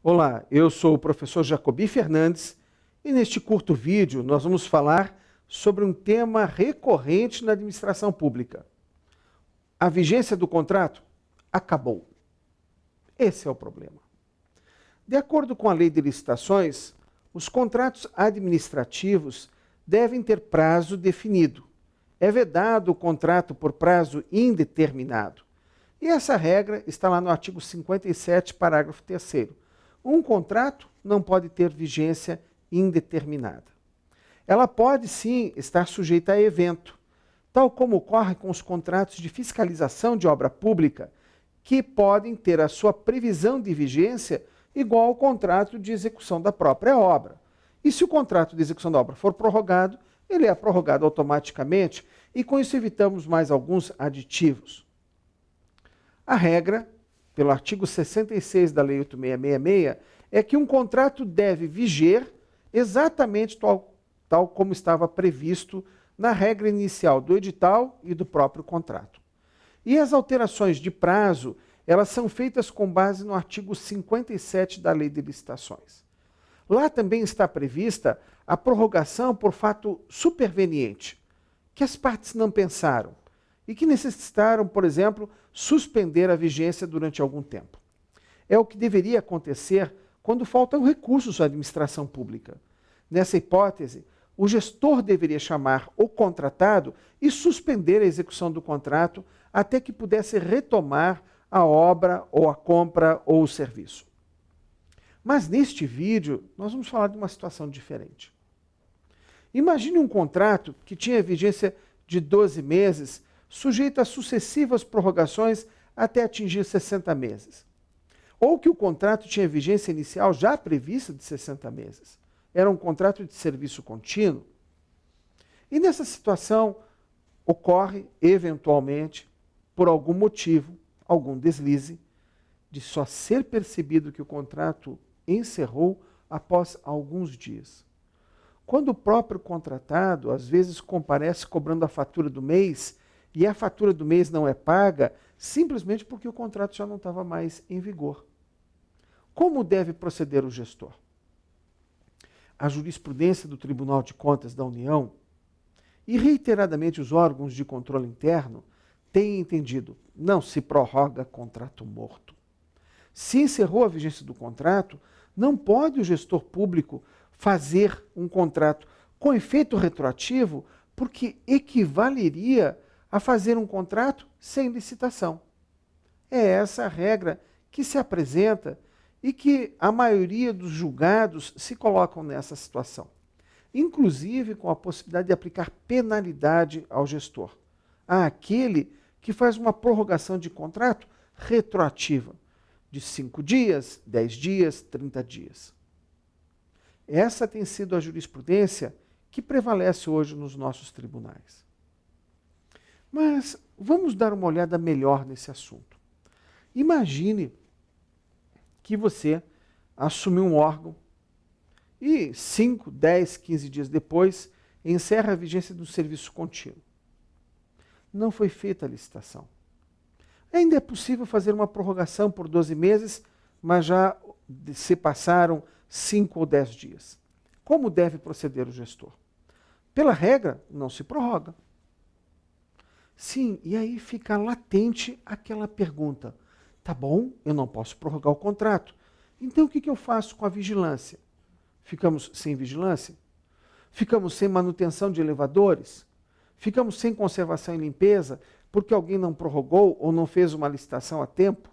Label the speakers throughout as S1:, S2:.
S1: Olá, eu sou o professor Jacobi Fernandes e neste curto vídeo nós vamos falar sobre um tema recorrente na administração pública. A vigência do contrato acabou. Esse é o problema. De acordo com a Lei de Licitações, os contratos administrativos devem ter prazo definido. É vedado o contrato por prazo indeterminado. E essa regra está lá no artigo 57, parágrafo 3º. Um contrato não pode ter vigência indeterminada. Ela pode, sim, estar sujeita a evento, tal como ocorre com os contratos de fiscalização de obra pública, que podem ter a sua previsão de vigência igual ao contrato de execução da própria obra. E se o contrato de execução da obra for prorrogado, ele é prorrogado automaticamente e com isso evitamos mais alguns aditivos. A regra, pelo artigo 66 da Lei 8666, é que um contrato deve viger exatamente tal como estava previsto na regra inicial do edital e do próprio contrato. E as alterações de prazo, elas são feitas com base no artigo 57 da Lei de Licitações. Lá também está prevista a prorrogação por fato superveniente, que as partes não pensaram e que necessitaram, por exemplo, suspender a vigência durante algum tempo. É o que deveria acontecer quando faltam recursos à administração pública. Nessa hipótese, o gestor deveria chamar o contratado e suspender a execução do contrato até que pudesse retomar a obra, ou a compra, ou o serviço. Mas neste vídeo, nós vamos falar de uma situação diferente. Imagine um contrato que tinha vigência de 12 meses, sujeito a sucessivas prorrogações até atingir 60 meses. Ou que o contrato tinha vigência inicial já prevista de 60 meses. Era um contrato de serviço contínuo. E nessa situação, ocorre, eventualmente, por algum motivo, algum deslize, de só ser percebido que o contrato encerrou após alguns dias. Quando o próprio contratado, às vezes, comparece cobrando a fatura do mês, e a fatura do mês não é paga, simplesmente porque o contrato já não estava mais em vigor. Como deve proceder o gestor? A jurisprudência do Tribunal de Contas da União e reiteradamente os órgãos de controle interno têm entendido, não se prorroga contrato morto. Se encerrou a vigência do contrato, não pode o gestor público fazer um contrato com efeito retroativo, porque equivaleria a fazer um contrato sem licitação. É essa a regra que se apresenta e que a maioria dos julgados se colocam nessa situação. Inclusive com a possibilidade de aplicar penalidade ao gestor, àquele que faz uma prorrogação de contrato retroativa, de 5 dias, 10 dias, 30 dias. Essa tem sido a jurisprudência que prevalece hoje nos nossos tribunais. Mas vamos dar uma olhada melhor nesse assunto. Imagine que você assumiu um órgão e 5, 10, 15 dias depois encerra a vigência do serviço contínuo. Não foi feita a licitação. Ainda é possível fazer uma prorrogação por 12 meses, mas já se passaram 5 ou 10 dias. Como deve proceder o gestor? Pela regra, não se prorroga. Sim, e aí fica latente aquela pergunta. Tá bom, eu não posso prorrogar o contrato. Então o que eu faço com a vigilância? Ficamos sem vigilância? Ficamos sem manutenção de elevadores? Ficamos sem conservação e limpeza porque alguém não prorrogou ou não fez uma licitação a tempo?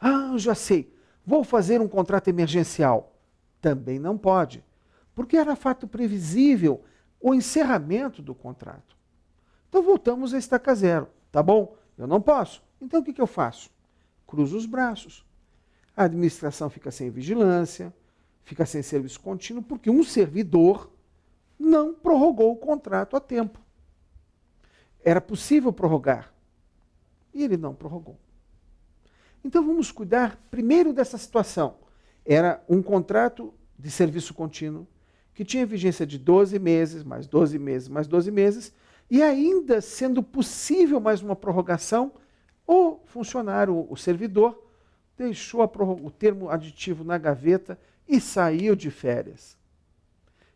S1: Ah, já sei, vou fazer um contrato emergencial. Também não pode, porque era fato previsível o encerramento do contrato. Então voltamos a estaca zero. Tá bom, eu não posso. Então o que eu faço? Cruzo os braços. A administração fica sem vigilância, fica sem serviço contínuo, porque um servidor não prorrogou o contrato a tempo. Era possível prorrogar e ele não prorrogou. Então vamos cuidar primeiro dessa situação. Era um contrato de serviço contínuo que tinha vigência de 12 meses, mais 12 meses, mais 12 meses, e ainda sendo possível mais uma prorrogação, o funcionário, o servidor, deixou o termo aditivo na gaveta e saiu de férias.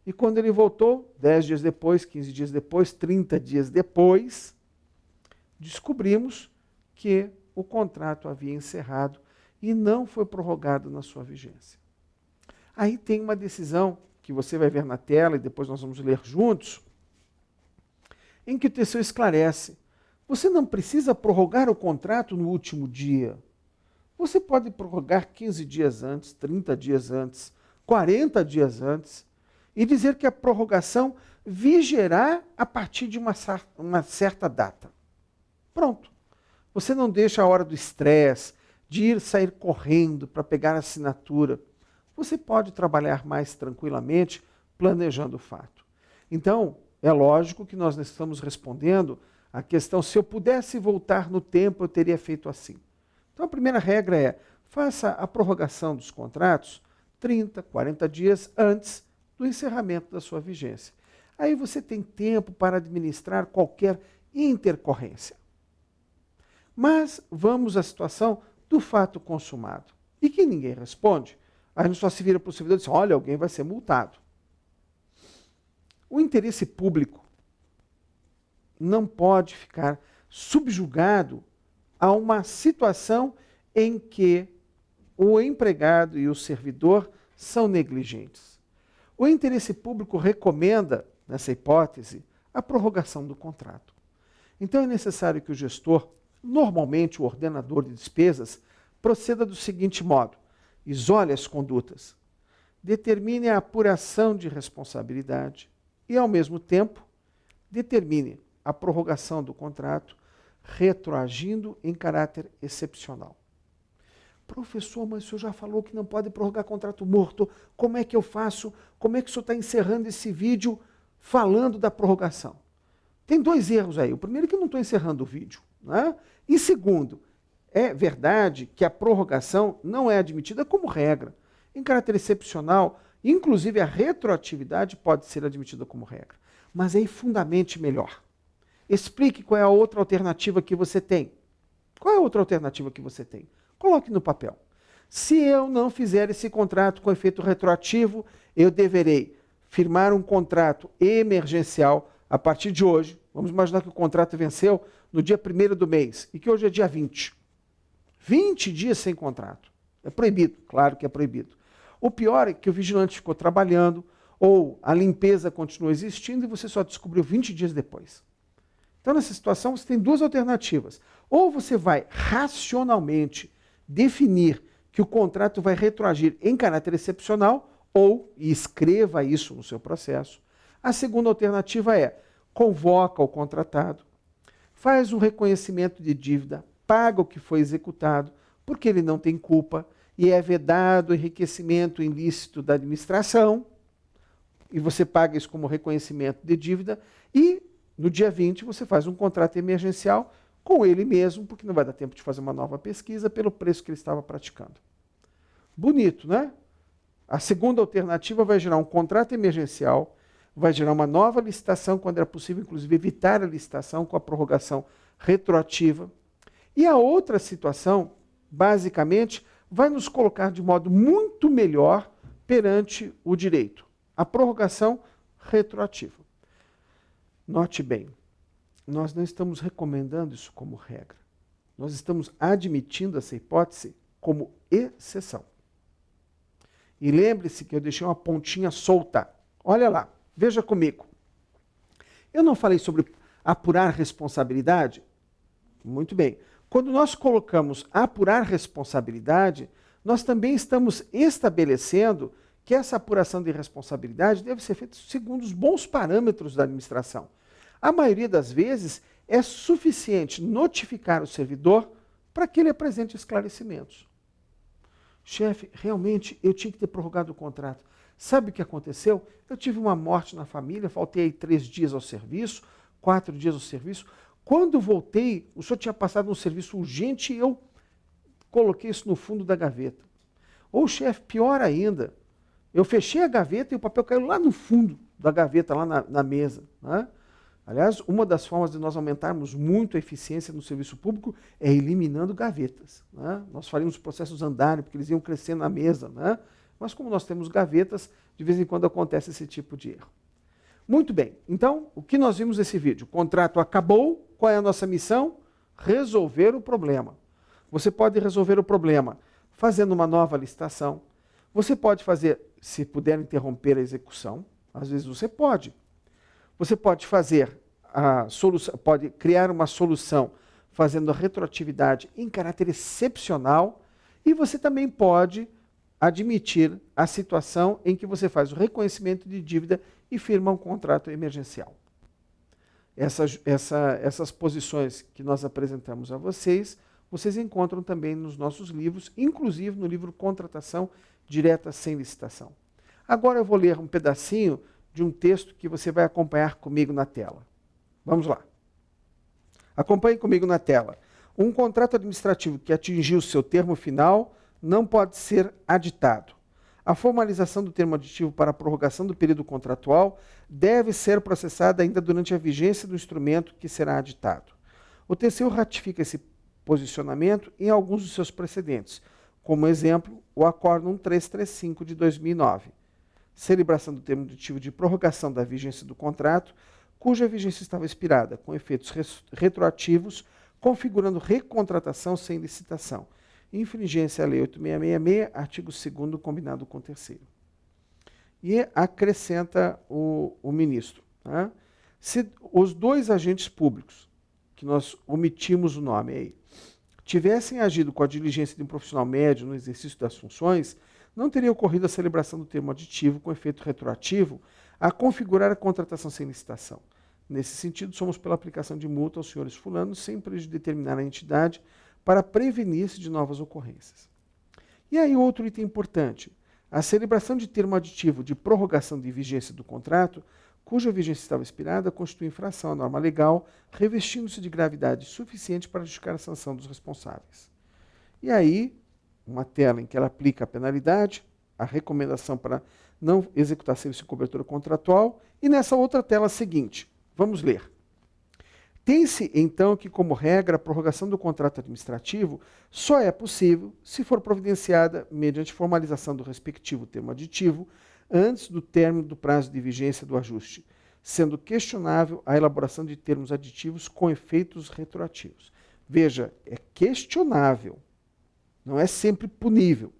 S1: E quando ele voltou, 10 dias depois, 15 dias depois, 30 dias depois, descobrimos que o contrato havia encerrado e não foi prorrogado na sua vigência. Aí tem uma decisão que você vai ver na tela e depois nós vamos ler juntos, em que o TCU esclarece: você não precisa prorrogar o contrato no último dia. Você pode prorrogar 15 dias antes, 30 dias antes, 40 dias antes, e dizer que a prorrogação vigerá a partir de uma certa data. Pronto. Você não deixa a hora do estresse, de sair correndo para pegar a assinatura. Você pode trabalhar mais tranquilamente, planejando o fato. Então, é lógico que nós estamos respondendo a questão: se eu pudesse voltar no tempo, eu teria feito assim. Então, a primeira regra é: faça a prorrogação dos contratos 30, 40 dias antes do encerramento da sua vigência. Aí você tem tempo para administrar qualquer intercorrência. Mas vamos à situação do fato consumado. E que ninguém responde. A gente só se vira para o servidor e diz: olha, alguém vai ser multado. O interesse público não pode ficar subjugado a uma situação em que o empregado e o servidor são negligentes. O interesse público recomenda, nessa hipótese, a prorrogação do contrato. Então é necessário que o gestor, normalmente o ordenador de despesas, proceda do seguinte modo: isole as condutas, determine a apuração de responsabilidade e, ao mesmo tempo, determine a prorrogação do contrato, retroagindo em caráter excepcional. Professor, mas o senhor já falou que não pode prorrogar contrato morto. Como é que eu faço? Como é que o senhor está encerrando esse vídeo falando da prorrogação? Tem dois erros aí. O primeiro é que eu não estou encerrando o vídeo, né? E segundo, é verdade que a prorrogação não é admitida como regra. Em caráter excepcional, inclusive a retroatividade pode ser admitida como regra. Mas aí fundamente melhor. Explique qual é a outra alternativa que você tem. Qual é a outra alternativa que você tem? Coloque no papel. Se eu não fizer esse contrato com efeito retroativo, eu deverei firmar um contrato emergencial a partir de hoje. Vamos imaginar que o contrato venceu no dia 1º do mês e que hoje é dia 20. 20 dias sem contrato. É proibido, claro que é proibido. O pior é que o vigilante ficou trabalhando ou a limpeza continuou existindo e você só descobriu 20 dias depois. Então, nessa situação, você tem duas alternativas. Ou você vai racionalmente definir que o contrato vai retroagir em caráter excepcional, ou, e escreva isso no seu processo. A segunda alternativa é: convoca o contratado, faz um reconhecimento de dívida, paga o que foi executado, porque ele não tem culpa, e é vedado o enriquecimento ilícito da administração, e você paga isso como reconhecimento de dívida, e no dia 20 você faz um contrato emergencial com ele mesmo, porque não vai dar tempo de fazer uma nova pesquisa pelo preço que ele estava praticando. Bonito, né? A segunda alternativa vai gerar um contrato emergencial, vai gerar uma nova licitação, quando era possível, inclusive, evitar a licitação com a prorrogação retroativa. E a outra situação, basicamente, vai nos colocar de modo muito melhor perante o direito: a prorrogação retroativa. Note bem, nós não estamos recomendando isso como regra. Nós estamos admitindo essa hipótese como exceção. E lembre-se que eu deixei uma pontinha solta. Olha lá, veja comigo. Eu não falei sobre apurar responsabilidade? Muito bem. Quando nós colocamos apurar responsabilidade, nós também estamos estabelecendo que essa apuração de responsabilidade deve ser feita segundo os bons parâmetros da administração. A maioria das vezes é suficiente notificar o servidor para que ele apresente esclarecimentos. Chefe, realmente eu tinha que ter prorrogado o contrato. Sabe o que aconteceu? Eu tive uma morte na família, faltei 3 dias ao serviço, 4 dias ao serviço. Quando voltei, o senhor tinha passado um serviço urgente e eu coloquei isso no fundo da gaveta. Ou, chefe, pior ainda, eu fechei a gaveta e o papel caiu lá no fundo da gaveta, lá na mesa, né? Aliás, uma das formas de nós aumentarmos muito a eficiência no serviço público é eliminando gavetas, né? Nós faríamos os processos andarem, porque eles iam crescer na mesa, né? Mas como nós temos gavetas, de vez em quando acontece esse tipo de erro. Muito bem, então, o que nós vimos nesse vídeo? O contrato acabou, qual é a nossa missão? Resolver o problema. Você pode resolver o problema fazendo uma nova licitação. Você pode fazer, se puder interromper a execução, às vezes você pode. Você pode fazer a solução, pode criar uma solução fazendo a retroatividade em caráter excepcional, e você também pode admitir a situação em que você faz o reconhecimento de dívida e firma um contrato emergencial. Essas posições que nós apresentamos a vocês, vocês encontram também nos nossos livros, inclusive no livro Contratação Direta Sem Licitação. Agora eu vou ler um pedacinho de um texto que você vai acompanhar comigo na tela. Vamos lá. Acompanhe comigo na tela. Um contrato administrativo que atingiu seu termo final não pode ser aditado. A formalização do termo aditivo para a prorrogação do período contratual deve ser processada ainda durante a vigência do instrumento que será aditado. O TCU ratifica esse posicionamento em alguns dos seus precedentes, como exemplo, o Acórdão 335 de 2009. Celebração do termo aditivo de prorrogação da vigência do contrato, cuja vigência estava expirada, com efeitos retroativos, configurando recontratação sem licitação. Infringência à Lei 8666, artigo 2º, combinado com o 3º. E acrescenta o ministro, né? Se os dois agentes públicos, que nós omitimos o nome aí, tivessem agido com a diligência de um profissional médio no exercício das funções, não teria ocorrido a celebração do termo aditivo com efeito retroativo a configurar a contratação sem licitação. Nesse sentido, somos pela aplicação de multa aos senhores fulanos, sem prejuízo de determinar a entidade para prevenir-se de novas ocorrências. E aí outro item importante, a celebração de termo aditivo de prorrogação de vigência do contrato, cuja vigência estava expirada, constitui infração à norma legal, revestindo-se de gravidade suficiente para justificar a sanção dos responsáveis. E aí, uma tela em que ela aplica a penalidade, a recomendação para não executar serviço de cobertura contratual, e nessa outra tela seguinte, vamos ler. Tem-se, então, que, como regra, a prorrogação do contrato administrativo só é possível se for providenciada mediante formalização do respectivo termo aditivo antes do término do prazo de vigência do ajuste, sendo questionável a elaboração de termos aditivos com efeitos retroativos. Veja, é questionável, não é sempre punível.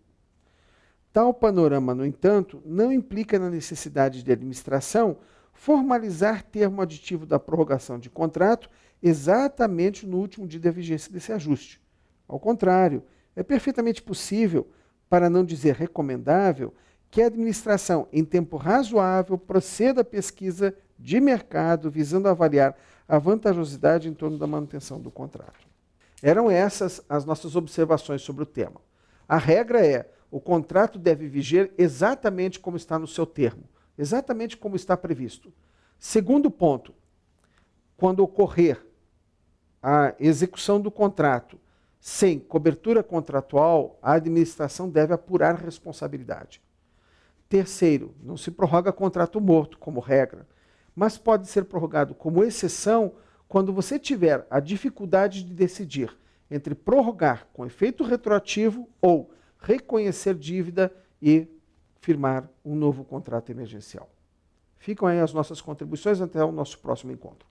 S1: Tal panorama, no entanto, não implica na necessidade de administração formalizar termo aditivo da prorrogação de contrato exatamente no último dia da vigência desse ajuste. Ao contrário, é perfeitamente possível, para não dizer recomendável, que a administração, em tempo razoável, proceda à pesquisa de mercado visando avaliar a vantajosidade em torno da manutenção do contrato. Eram essas as nossas observações sobre o tema. A regra é, o contrato deve viger exatamente como está no seu termo, exatamente como está previsto. Segundo ponto, quando ocorrer a execução do contrato sem cobertura contratual, a administração deve apurar responsabilidade. Terceiro, não se prorroga contrato morto, como regra, mas pode ser prorrogado como exceção quando você tiver a dificuldade de decidir entre prorrogar com efeito retroativo ou reconhecer dívida e firmar um novo contrato emergencial. Ficam aí as nossas contribuições, até o nosso próximo encontro.